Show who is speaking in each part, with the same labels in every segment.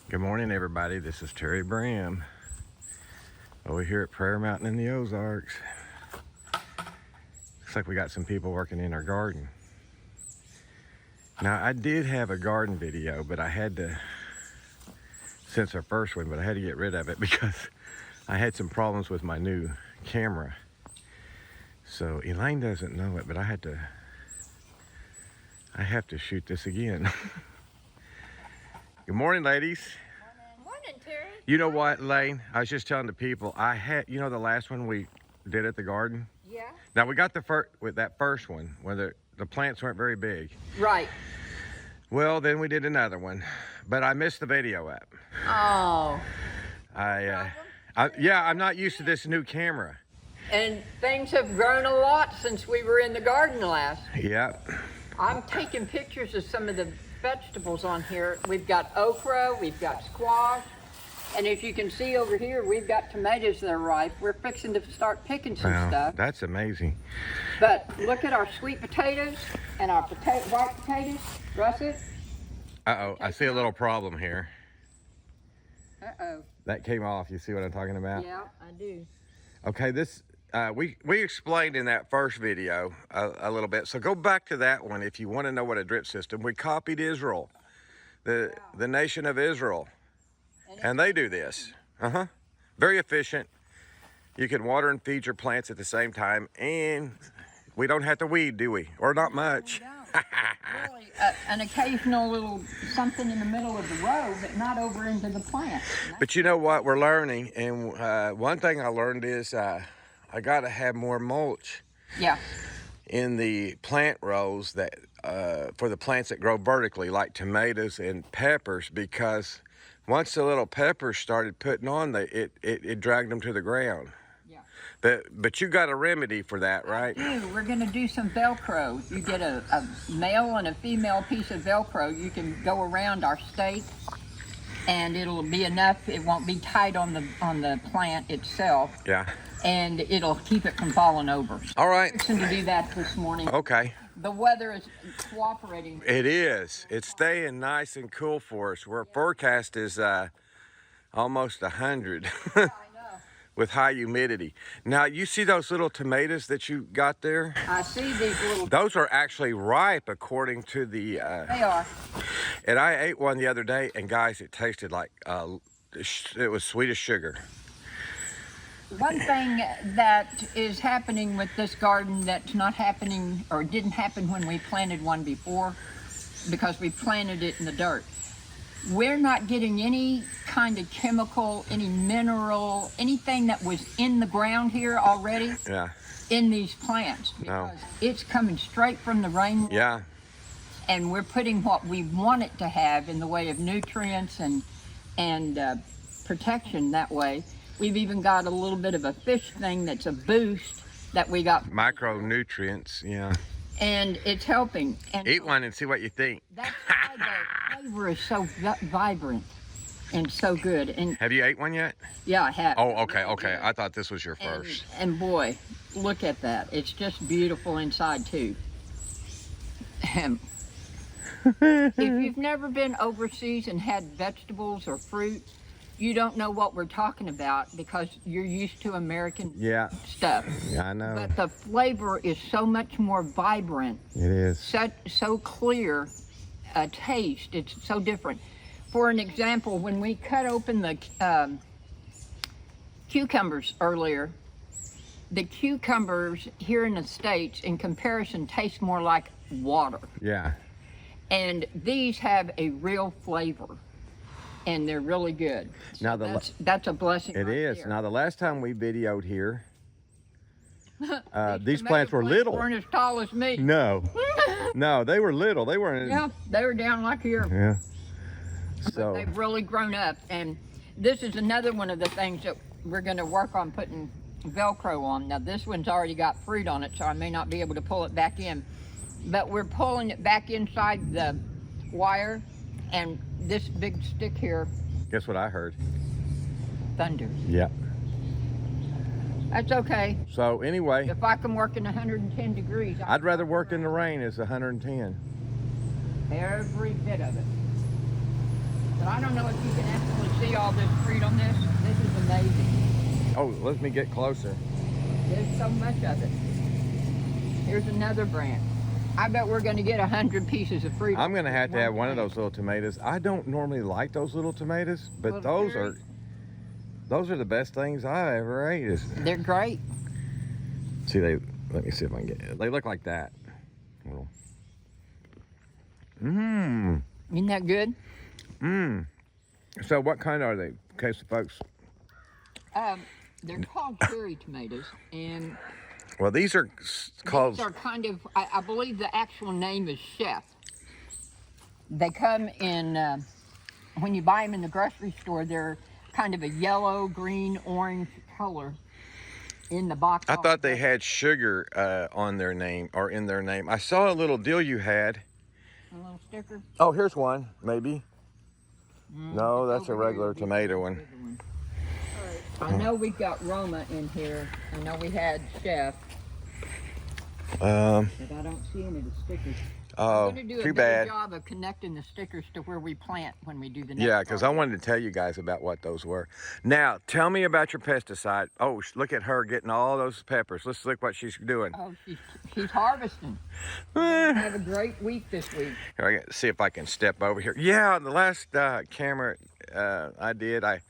Speaker 1: Good morning, everybody. This is Terry Brim over here at Prayer Mountain in the Ozarks. Looks like we got some people working in our garden. Now, I did have a garden video, but I had to, since our first one, but I had to get rid of it because I had some problems with my new camera. So Elaine doesn't know it, but I have to shoot this again. Good morning, ladies.
Speaker 2: Morning, Terry.
Speaker 1: You know what, Elaine? I was just telling the people, you know the last one we did at the garden?
Speaker 2: Yeah.
Speaker 1: Now, we got with that first one, where the plants weren't very big.
Speaker 2: Right.
Speaker 1: Well, then we did another one, but I missed the video app.
Speaker 2: Oh.
Speaker 1: I'm not used to this new camera.
Speaker 2: And things have grown a lot since we were in the garden last.
Speaker 1: Yep.
Speaker 2: I'm taking pictures of some of the vegetables on here. We've got okra, we've got squash, and as you can see over here, we've got tomatoes that are ripe. We're fixing to start picking some stuff.
Speaker 1: That's amazing.
Speaker 2: But look at our sweet potatoes and our white potatoes. Russet.
Speaker 1: Uh-oh, I see a little problem here.
Speaker 2: Uh-oh.
Speaker 1: That came off. You see what I'm talking about?
Speaker 2: Yeah, I do.
Speaker 1: Okay, this we explained in that first video a little bit. So go back to that one if you want to know what a drip system. We copied Israel, the nation of Israel, and they do this. Very efficient. You can water and feed your plants at the same time, and we don't have to weed, do we? Or not much.
Speaker 2: We don't. Really, an occasional little something in the middle of the row, but not over into the plant.
Speaker 1: But you know what we're learning, and one thing I learned is I got to have more mulch.
Speaker 2: Yeah.
Speaker 1: In the plant rows that for the plants that grow vertically, like tomatoes and peppers, because once the little peppers started putting on, it dragged them to the ground. Yeah. But you got a remedy for that, right?
Speaker 2: I do. We're going to do some Velcro. You get a male and a female piece of Velcro. You can go around our stake, and it'll be enough. It won't be tight on the plant itself. Yeah. And it'll keep it from falling over.
Speaker 1: All right.
Speaker 2: I'm fixing to do that this morning.
Speaker 1: Okay.
Speaker 2: The weather is cooperating.
Speaker 1: It is. It's staying nice and cool for us. Our forecast is almost 100.
Speaker 2: Yeah, I know.
Speaker 1: With high humidity. Now, you see those little tomatoes that you got there?
Speaker 2: I see these little...
Speaker 1: Those are actually ripe according to the...
Speaker 2: They are.
Speaker 1: And I ate one the other day, and guys, it tasted like... it was sweet as sugar.
Speaker 2: One thing that is happening with this garden that's not happening, or didn't happen when we planted one before, because we planted it in the dirt. We're not getting any kind of chemical, any mineral, anything that was in the ground here already in these plants. Because it's coming straight from the rain.
Speaker 1: Yeah.
Speaker 2: And we're putting what we want it to have in the way of nutrients and protection that way. We've even got a little bit of a fish thing that's a boost that we got.
Speaker 1: Micronutrients, yeah.
Speaker 2: And it's helping. And
Speaker 1: eat one and see what you think.
Speaker 2: That's why the flavor is so vibrant and so good. And
Speaker 1: have you ate one yet?
Speaker 2: Yeah, I have.
Speaker 1: Oh, okay. I thought this was your first.
Speaker 2: And boy, look at that. It's just beautiful inside too. If you've never been overseas and had vegetables or fruit, you don't know what we're talking about because you're used to American stuff.
Speaker 1: Yeah, I know.
Speaker 2: But the flavor is so much more vibrant.
Speaker 1: It is.
Speaker 2: So clear a taste. It's so different. For an example, when we cut open the cucumbers earlier, the cucumbers here in the States, in comparison, taste more like water.
Speaker 1: Yeah.
Speaker 2: And these have a real flavor. And they're really good. So now that's a blessing.
Speaker 1: It is.
Speaker 2: There.
Speaker 1: Now the last time we videoed here, these plants were little.
Speaker 2: Weren't as tall as me.
Speaker 1: No, no, they were little. They weren't.
Speaker 2: Yeah, they were down like here.
Speaker 1: Yeah. So
Speaker 2: but they've really grown up, and this is another one of the things that we're going to work on putting Velcro on. Now this one's already got fruit on it, so I may not be able to pull it back in, but we're pulling it back inside the wire. And this big stick here.
Speaker 1: Guess what I heard?
Speaker 2: Thunder.
Speaker 1: Yeah.
Speaker 2: That's okay.
Speaker 1: So anyway.
Speaker 2: If I can work in 110 degrees.
Speaker 1: I'd rather work in the rain as 110.
Speaker 2: Every bit of it. But I don't know if you can actually see all this fruit on this. This is amazing.
Speaker 1: Oh, let me get closer.
Speaker 2: There's so much of it. Here's another branch. I bet we're going to get 100 pieces of fruit.
Speaker 1: I'm going to have to have one of those little tomatoes. I don't normally like those little tomatoes, but
Speaker 2: Little
Speaker 1: those are the best things I ever ate.
Speaker 2: They're great.
Speaker 1: See, let me see if I can get. They look like that. Mmm.
Speaker 2: Isn't that good?
Speaker 1: Mmm. So what kind are they? In case the folks.
Speaker 2: They're called cherry tomatoes, and
Speaker 1: Well, these are called.
Speaker 2: these are kind of. I believe the actual name is Chef. They come in when you buy them in the grocery store. They're kind of a yellow, green, orange color in the box.
Speaker 1: I thought they had sugar on their name or in their name. I saw a little deal you had.
Speaker 2: A little sticker.
Speaker 1: Oh, here's one, maybe. No, that's a regular tomato one.
Speaker 2: I know we've got Roma in here. I know we had Chef, but I don't see any of the stickers.
Speaker 1: Oh,
Speaker 2: I'm going to do
Speaker 1: too
Speaker 2: a better
Speaker 1: bad.
Speaker 2: job of connecting the stickers to where we plant when we do the next
Speaker 1: Yeah, because I
Speaker 2: garden.
Speaker 1: wanted to tell you guys about what those were. Now, tell me about your pesticide. Oh, look at her getting all those peppers. Let's look what she's doing.
Speaker 2: Oh, she's harvesting. Have a great week this week.
Speaker 1: Here, I gotta see if I can step over here. Yeah, the last camera I did, I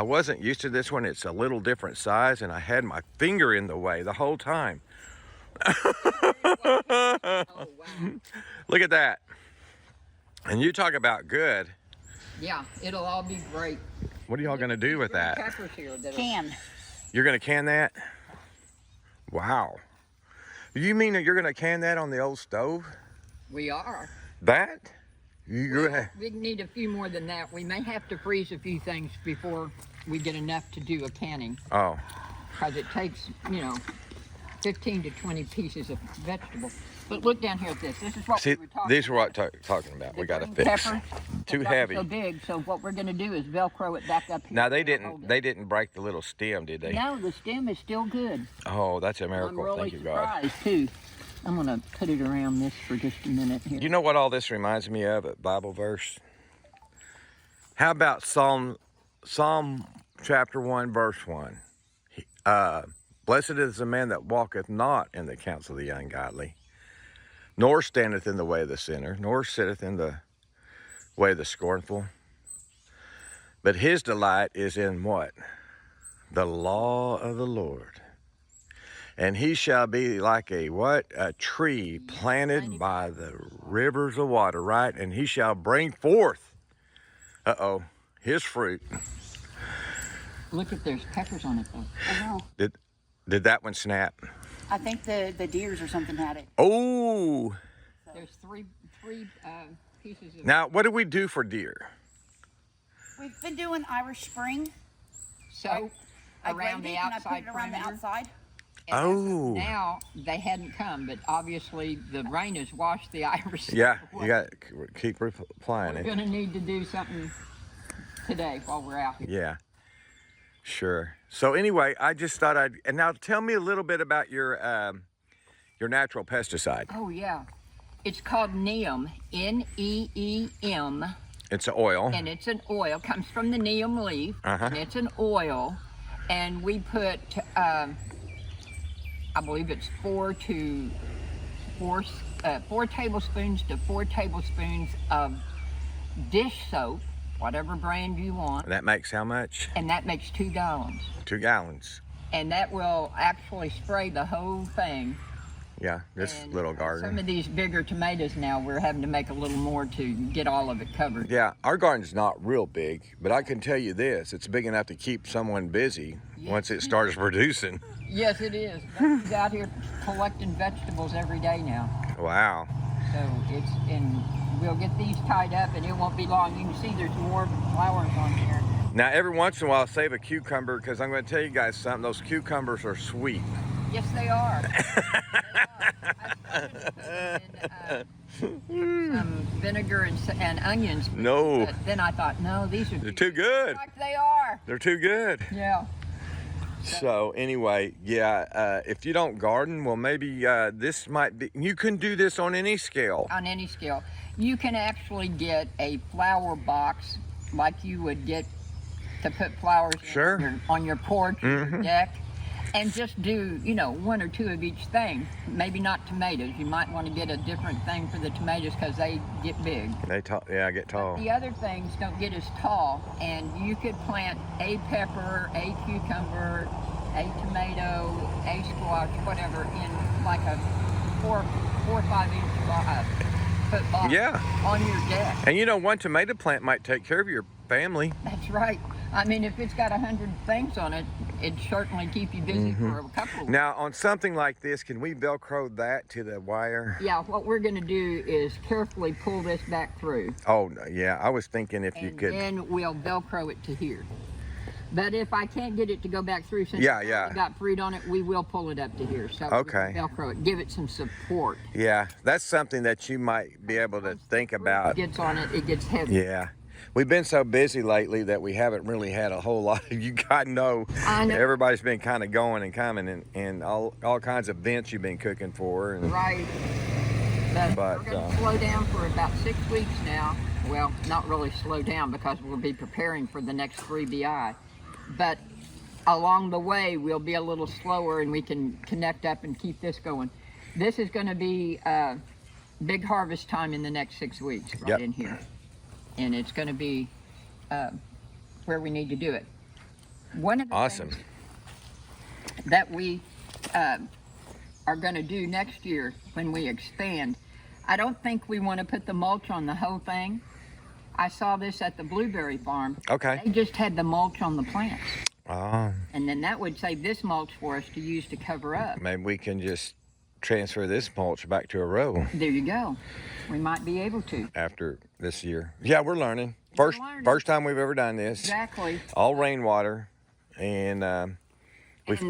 Speaker 1: wasn't used to this one. It's a little different size, and I had my finger in the way the whole time.
Speaker 2: Oh, wow.
Speaker 1: Look at that. And you talk about good.
Speaker 2: Yeah, it'll all be great.
Speaker 1: What are y'all gonna do with that?
Speaker 2: Peppers here that'll-
Speaker 3: Can.
Speaker 1: You're gonna can that? Wow. You mean that you're gonna can that on the old stove?
Speaker 2: We are.
Speaker 1: That? You're gonna.
Speaker 2: We need a few more than that. We may have to freeze a few things before we get enough to do a canning,
Speaker 1: Oh.
Speaker 2: because it takes, 15 to 20 pieces of vegetable. But look down here at this. This is what
Speaker 1: See,
Speaker 2: we were talking
Speaker 1: these are what
Speaker 2: about.
Speaker 1: talking about. We gotta
Speaker 2: green
Speaker 1: fix.
Speaker 2: peppers
Speaker 1: Too
Speaker 2: have gotten
Speaker 1: heavy.
Speaker 2: So big. So what we're going to do is Velcro it back up here.
Speaker 1: Now they
Speaker 2: and hold
Speaker 1: didn't.
Speaker 2: it.
Speaker 1: They didn't break the little stem, did they?
Speaker 2: No, the stem is still good.
Speaker 1: Oh, that's a
Speaker 2: I'm
Speaker 1: miracle.
Speaker 2: really
Speaker 1: Thank you, God.
Speaker 2: surprised too. I'm going to put it around this for just a minute here.
Speaker 1: You know what all this reminds me of? A Bible verse. How about Psalm chapter 1, verse 1? Blessed is the man that walketh not in the counsel of the ungodly, nor standeth in the way of the sinner, nor sitteth in the way of the scornful. But his delight is in what? The law of the Lord. And he shall be like a what? A tree planted by the rivers of water, right? And he shall bring forth, his fruit.
Speaker 2: Look if there's peppers on it though.
Speaker 3: I know.
Speaker 1: Did that one snap?
Speaker 3: I think the deers or something had it.
Speaker 1: Oh,
Speaker 2: There's three pieces of.
Speaker 1: now what do we do for deer?
Speaker 3: We've been doing Irish Spring.
Speaker 2: So
Speaker 3: I
Speaker 2: around
Speaker 3: grated
Speaker 2: the
Speaker 3: it and I
Speaker 2: outside
Speaker 3: put it around the
Speaker 2: perimeter.
Speaker 3: outside.
Speaker 2: And
Speaker 1: Oh.
Speaker 2: Now they hadn't come, but obviously the rain has washed the iris.
Speaker 1: Yeah,
Speaker 2: away.
Speaker 1: you got to keep applying
Speaker 2: We're
Speaker 1: it.
Speaker 2: gonna need to do something today while we're out here.
Speaker 1: Yeah, sure. So anyway, I just thought and now tell me a little bit about your natural pesticide.
Speaker 2: Oh yeah, it's called neem, Neem,
Speaker 1: It's an oil.
Speaker 2: and it's an oil. Comes from the neem leaf, and it's an oil. And we put, I believe it's 4 tablespoons to 4 tablespoons of dish soap, whatever brand you want,
Speaker 1: That makes how much?
Speaker 2: and that makes 2 gallons.
Speaker 1: 2 gallons.
Speaker 2: And that will actually spray the whole thing.
Speaker 1: Yeah, this
Speaker 2: And,
Speaker 1: little
Speaker 2: Some
Speaker 1: garden.
Speaker 2: of these bigger tomatoes now, we're having to make a little more to get all of it covered.
Speaker 1: Yeah, our garden's not real big, but I can tell you this, it's big enough to keep someone busy once it starts producing.
Speaker 2: Yes, it is. He's out here collecting vegetables every day now.
Speaker 1: Wow.
Speaker 2: So and we'll get these tied up and it won't be long. You can see there's more flowers on here.
Speaker 1: Now, every once in a while, I'll save a cucumber because I'm going to tell you guys something. Those cucumbers are sweet.
Speaker 2: Yes, they are. I started putting in some vinegar and onions.
Speaker 1: No.
Speaker 2: But then I thought, no, these are
Speaker 1: They're too good.
Speaker 2: like they are.
Speaker 1: They're too good.
Speaker 2: Yeah.
Speaker 1: So anyway, yeah, if you don't garden, well, maybe this might be, you can do this on any scale.
Speaker 2: On any scale. You can actually get a flower box like you would get to put flowers
Speaker 1: Sure.
Speaker 2: on your porch, or your deck, and just do, you know, 1 or 2 of each thing. Maybe not tomatoes. You might want to get a different thing for the tomatoes because they get big.
Speaker 1: They tall. Yeah, get tall.
Speaker 2: The other things don't get as tall, and you could plant a pepper, a cucumber, a tomato, a squash, whatever, in like a 4 or 5 inch foot box on your deck.
Speaker 1: And you know, one tomato plant might take care of your family.
Speaker 2: That's right. I mean, if it's got 100 things on it, it'd certainly keep you busy for a couple of
Speaker 1: Now, on something like this, can we Velcro that to the wire?
Speaker 2: Yeah, what we're going to do is carefully pull this back through.
Speaker 1: Oh, no, yeah. I was thinking if you
Speaker 2: And
Speaker 1: could.
Speaker 2: then we'll Velcro it to here. But if I can't get it to go back through, since
Speaker 1: Yeah,
Speaker 2: it's
Speaker 1: yeah.
Speaker 2: already got fruit on it, we will pull it up to here. So
Speaker 1: Okay.
Speaker 2: we can Velcro it, give it some support.
Speaker 1: Yeah, that's something that you might be able to think about.
Speaker 2: It gets on it, it gets heavy.
Speaker 1: Yeah. We've been so busy lately that we haven't really had a whole lot. You got to know.
Speaker 2: I know.
Speaker 1: Everybody's been kind of going and coming, and all kinds of events you've been cooking for. And
Speaker 2: Right. But
Speaker 1: But,
Speaker 2: we're going to slow down for about 6 weeks now. Well, not really slow down because we'll be preparing for the next 3BI. But along the way, we'll be a little slower and we can connect up and keep this going. This is going to be big harvest time in the next 6 weeks right
Speaker 1: Yep.
Speaker 2: in here. And it's going to be where we need to do it. One of the
Speaker 1: Awesome.
Speaker 2: things that we are going to do next year when we expand, I don't think we want to put the mulch on the whole thing. I saw this at the blueberry farm.
Speaker 1: Okay.
Speaker 2: They just had the mulch on the plants.
Speaker 1: Oh,
Speaker 2: And then that would save this mulch for us to use to cover up.
Speaker 1: maybe we can just transfer this mulch back to a row
Speaker 2: There you go. We might be able to.
Speaker 1: after this year. Yeah, we're learning. First time we've ever done this.
Speaker 2: Exactly.
Speaker 1: All rainwater, and
Speaker 2: And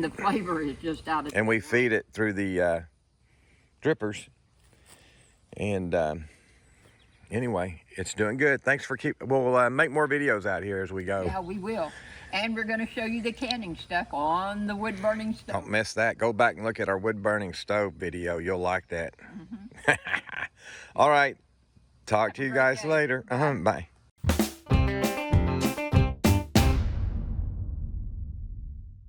Speaker 2: the flavor is just out of
Speaker 1: we feed it through the drippers. And anyway, it's doing good. Thanks for we'll make more videos out here as we go.
Speaker 2: Yeah, we will. And we're going to show you the canning stuff on the wood burning stove.
Speaker 1: Don't miss that. Go back and look at our wood burning stove video. You'll like that. All right. Talk to you
Speaker 2: great
Speaker 1: guys
Speaker 2: day.
Speaker 1: later. Bye.